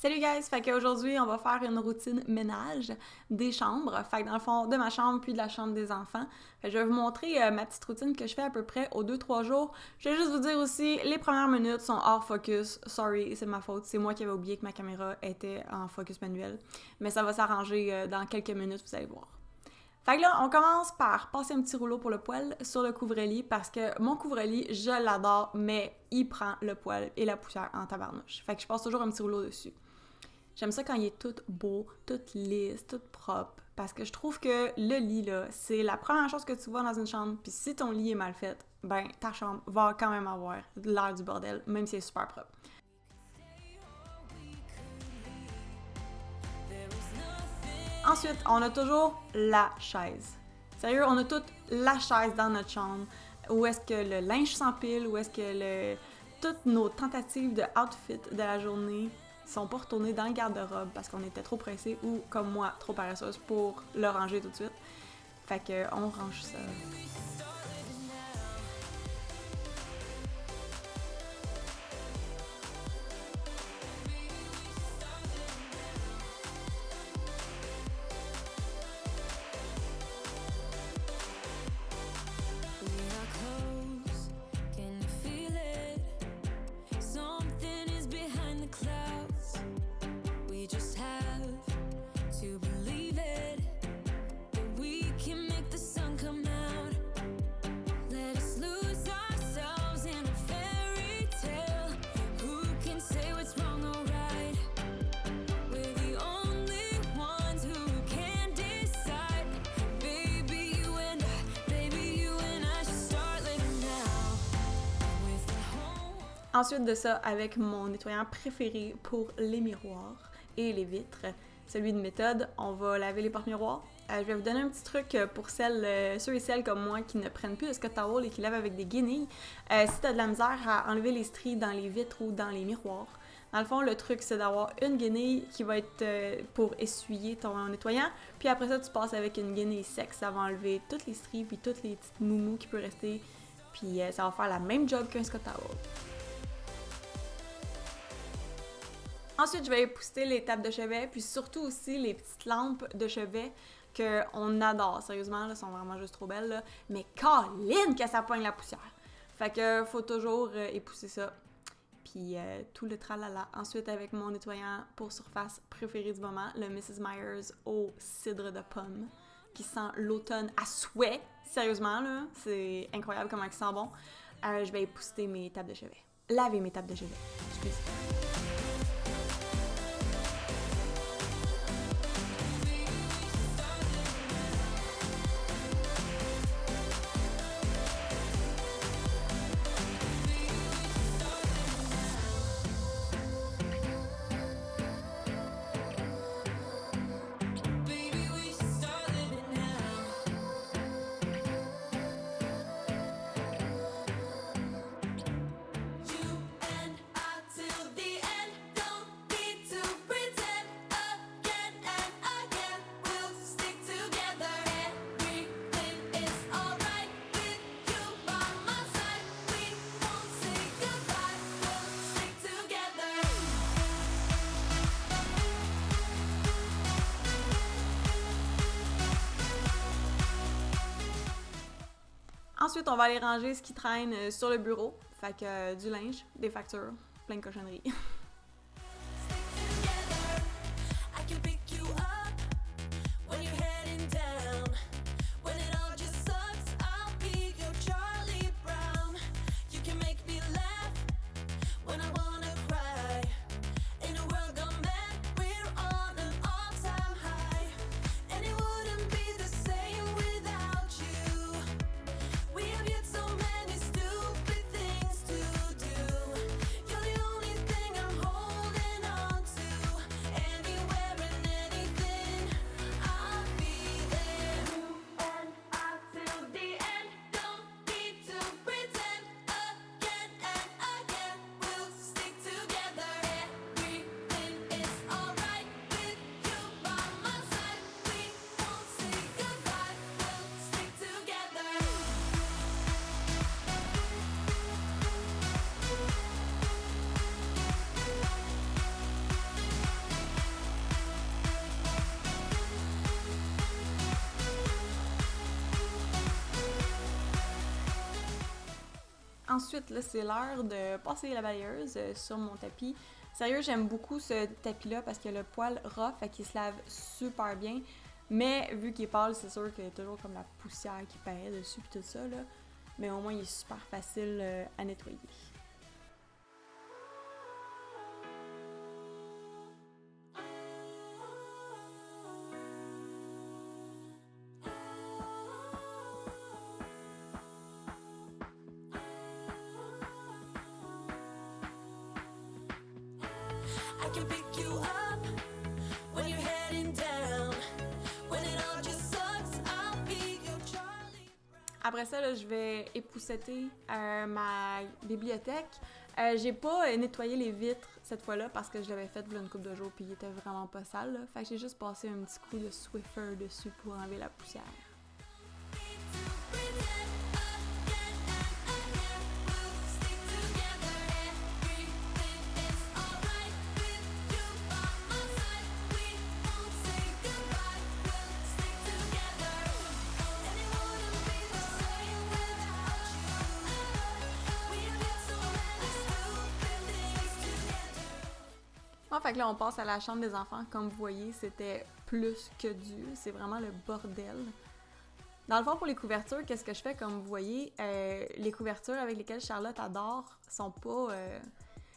Salut guys! Fait qu'aujourd'hui, on va faire une routine ménage des chambres. Fait que dans le fond, de ma chambre puis de la chambre des enfants. Fait que je vais vous montrer ma petite routine que je fais à peu près aux 2-3 jours. Je vais juste vous dire aussi, les premières minutes sont hors focus. Sorry, c'est ma faute. C'est moi qui avais oublié que ma caméra était en focus manuel. Mais ça va s'arranger dans quelques minutes, vous allez voir. Fait que là, on commence par passer un petit rouleau pour le poêle sur le couvre-lit parce que mon couvre-lit, je l'adore, mais il prend le poêle et la poussière en tabarnouche. Fait que je passe toujours un petit rouleau dessus. J'aime ça quand il est tout beau, tout lisse, tout propre, parce que je trouve que le lit, là, c'est la première chose que tu vois dans une chambre, puis si ton lit est mal fait, ben ta chambre va quand même avoir l'air du bordel, même si c'est super propre. Ensuite, on a toujours la chaise. Sérieux, on a toute la chaise dans notre chambre. Où est-ce que le linge s'empile, où est-ce que toutes nos tentatives de outfit de la journée sont pas retournées dans le garde-robe parce qu'on était trop pressés ou, comme moi, trop paresseuse pour le ranger tout de suite. Fait que on range ça. Ensuite de ça, avec mon nettoyant préféré pour les miroirs et les vitres, celui de Méthode, on va laver les porte-miroirs. Je vais vous donner un petit truc pour ceux et celles comme moi qui ne prennent plus de Scott Towel et qui lavent avec des guenilles. Si tu as de la misère à enlever les stries dans les vitres ou dans les miroirs, dans le fond, le truc, c'est d'avoir une guenille qui va être pour essuyer ton nettoyant, puis après ça, tu passes avec une guenille sec. Ça va enlever toutes les stries puis toutes les petites moumous qui peuvent rester, puis ça va faire la même job qu'un Scott Towel. Ensuite, je vais épousseter les tables de chevet, puis surtout aussi les petites lampes de chevet qu'on adore. Sérieusement, là, sont vraiment juste trop belles, là. Mais câline que ça pogne la poussière! Fait que faut toujours épousser ça. Puis tout le tralala. Ensuite, avec mon nettoyant pour surface préféré du moment, le Mrs. Myers au cidre de pomme, qui sent l'automne à souhait. Sérieusement, là, c'est incroyable comment il sent bon. Je vais épousseter mes tables de chevet. Laver mes tables de chevet. Excusez. Ensuite, on va aller ranger ce qui traîne sur le bureau. Fait que du linge, des factures, plein de cochonneries. ensuite, là, c'est l'heure de passer la balayeuse sur mon tapis. Sérieux, j'aime beaucoup ce tapis-là parce qu'il a le poil rough, fait qu'il se lave super bien. Mais vu qu'il est pâle, c'est sûr qu'il y a toujours comme la poussière qui paraît dessus pis tout ça, là. Mais au moins, il est super facile à nettoyer. I can pick you up when you're heading down. When it all just sucks, I'll be your Charlie. Après ça, là, je vais épousseter ma bibliothèque. J'ai pas nettoyé les vitres cette fois-là parce que je l'avais fait il y a une couple de jours puis il était vraiment pas sale. Là. Fait que j'ai juste passé un petit coup de Swiffer dessus pour enlever la poussière. Bon, fait que là, on passe à la chambre des enfants. Comme vous voyez, c'était plus que dû. C'est vraiment le bordel. Dans le fond, pour les couvertures, qu'est-ce que je fais? Comme vous voyez, les couvertures avec lesquelles Charlotte adore sont pas...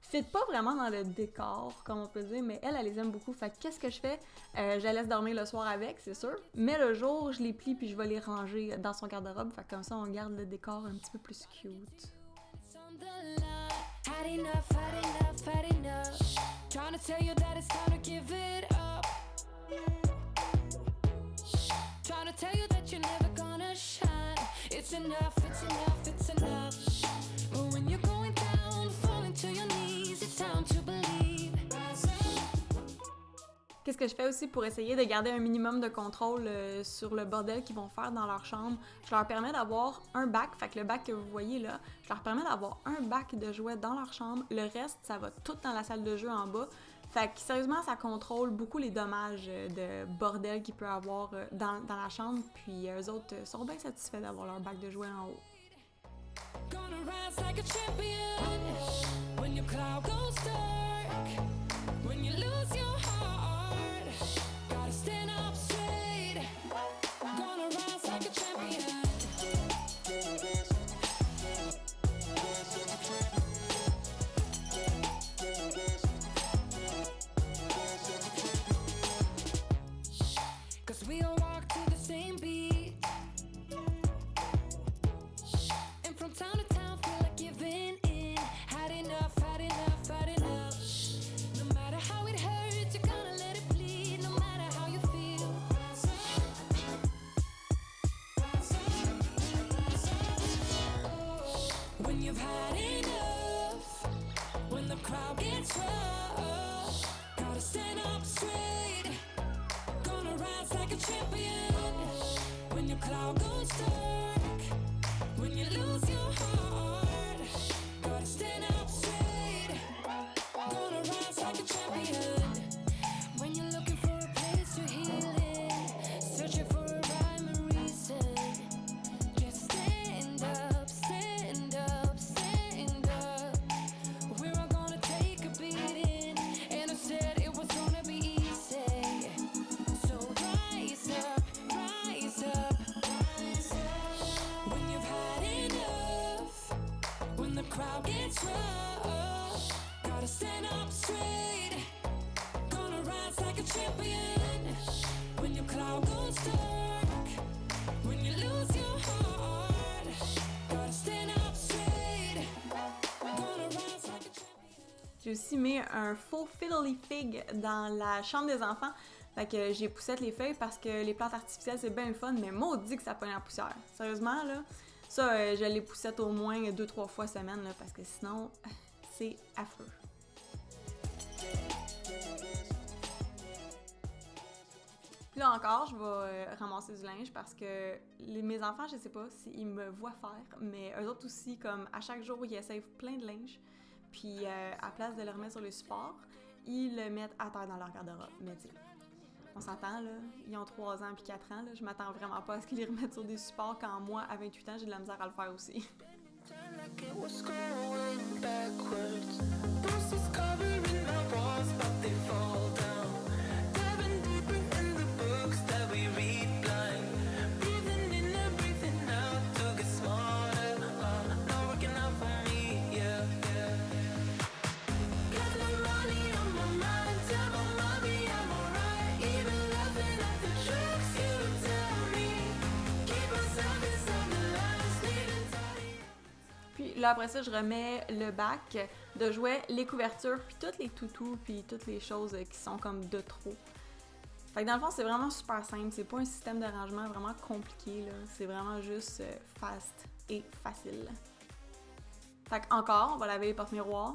fit pas vraiment dans le décor, comme on peut dire, mais elle les aime beaucoup. Fait que qu'est-ce que je fais? Je la laisse dormir le soir avec, c'est sûr. Mais le jour, je les plie puis je vais les ranger dans son garde-robe. Fait que comme ça, on garde le décor un petit peu plus cute. Had enough, had enough, had enough. Trying to tell you that it's time to give it up. Trying to tell you that you're never gonna shine. It's enough, it's enough, it's enough. But when you're going down, falling to your knees, it's time to believe. Qu'est-ce que je fais aussi pour essayer de garder un minimum de contrôle sur le bordel qu'ils vont faire dans leur chambre? Je leur permets d'avoir un bac, fait que le bac que vous voyez là, je leur permets d'avoir un bac de jouets dans leur chambre. Le reste, ça va tout dans la salle de jeu en bas. Fait que sérieusement, ça contrôle beaucoup les dommages de bordel qu'il peut avoir dans la chambre. Puis eux autres sont bien satisfaits d'avoir leur bac de jouets en haut. Gonna rise like a champion when your cloud goes dark, when you lose your heart, gotta stand up straight. Gonna rise like a champion. 'Cause we all walk to the same beat. And from town to town, feel like giving in. Had enough, had enough, had enough. No matter how it hurts, you're gonna let it bleed. No matter how you feel. When you've had enough, when the crowd gets rough, gotta stand up straight. Gonna rise like a champion. When your cloud goes dark, when you lose your heart, gotta stand up straight. Gonna rise like a champion. When you're looking for a place to heal in, searching for a rhyme and reason, just stand up, stand up, stand up. We're all gonna take a beating, and I said it was gonna be easy. So rise up, rise up, rise up. When you've had enough, when the crowd gets rough, gotta stand up straight. Gonna rise like a champion. When your cloud goes dark, when you lose your heart, gotta stand up straight. Gonna rise like a champion. J'ai aussi mis un faux fiddly fig dans la chambre des enfants. Fait que j'ai poussette les feuilles parce que les plantes artificielles, c'est bien le fun, mais maudit que ça pogne la poussière. Sérieusement, là, ça, je les poussette au moins 2-3 fois semaine, là, parce que sinon, c'est affreux. Puis là encore, je vais ramasser du linge parce que mes enfants, je sais pas s'ils me voient faire, mais eux autres aussi, comme à chaque jour, ils essayent plein de linge. Puis à place de le remettre sur le support, ils le mettent à terre dans leur garde-robe. Mais tu sais, on s'entend, là, ils ont 3 ans puis 4 ans, là, je m'attends vraiment pas à ce qu'ils les remettent sur des supports quand moi, à 28 ans, j'ai de la misère à le faire aussi. Like it was going backwards. Bruises covering the walls, but they fall down. Diving deeper in the books that we read blind. Breathing in and breathing out to get smarter. Not working out for me, yeah. Got no money on my mind. Tell my mommy I'm alright. Even laughing at the jokes you tell me. Keep myself inside the lines, leaving tidy. Puis là, après ça, je remets le bac de jouets, les couvertures, puis toutes les toutous, puis toutes les choses qui sont comme de trop. Fait que dans le fond, c'est vraiment super simple. C'est pas un système de rangement vraiment compliqué, là. C'est vraiment juste fast et facile. Fait que encore, on va laver les porte-miroirs.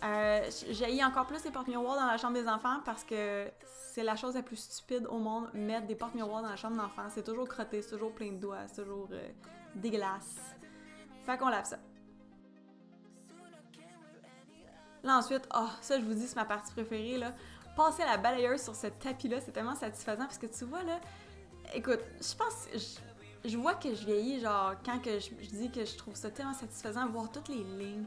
J'haïs encore plus les porte-miroirs dans la chambre des enfants parce que c'est la chose la plus stupide au monde, mettre des porte-miroirs dans la chambre d'enfants. C'est toujours crotté, c'est toujours plein de doigts, c'est toujours dégueulasse. Fait qu'on lave ça. Là ensuite, ça je vous dis, c'est ma partie préférée, là. Passer la balayeuse sur ce tapis-là, c'est tellement satisfaisant parce que tu vois, là, écoute, je pense, je vois que je vieillis, genre, quand que je dis que je trouve ça tellement satisfaisant, voir toutes les lignes,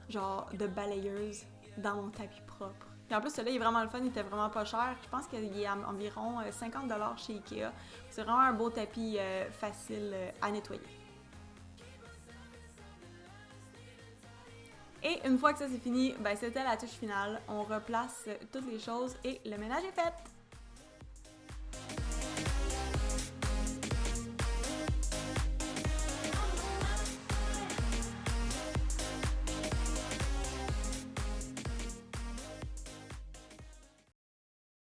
genre, de balayeuse dans mon tapis propre. Puis en plus, celui-là, il est vraiment le fun, il était vraiment pas cher. Je pense qu'il est à environ 50$ chez Ikea. C'est vraiment un beau tapis facile à nettoyer. Et une fois que ça c'est fini, ben c'était la touche finale. On replace toutes les choses et le ménage est fait!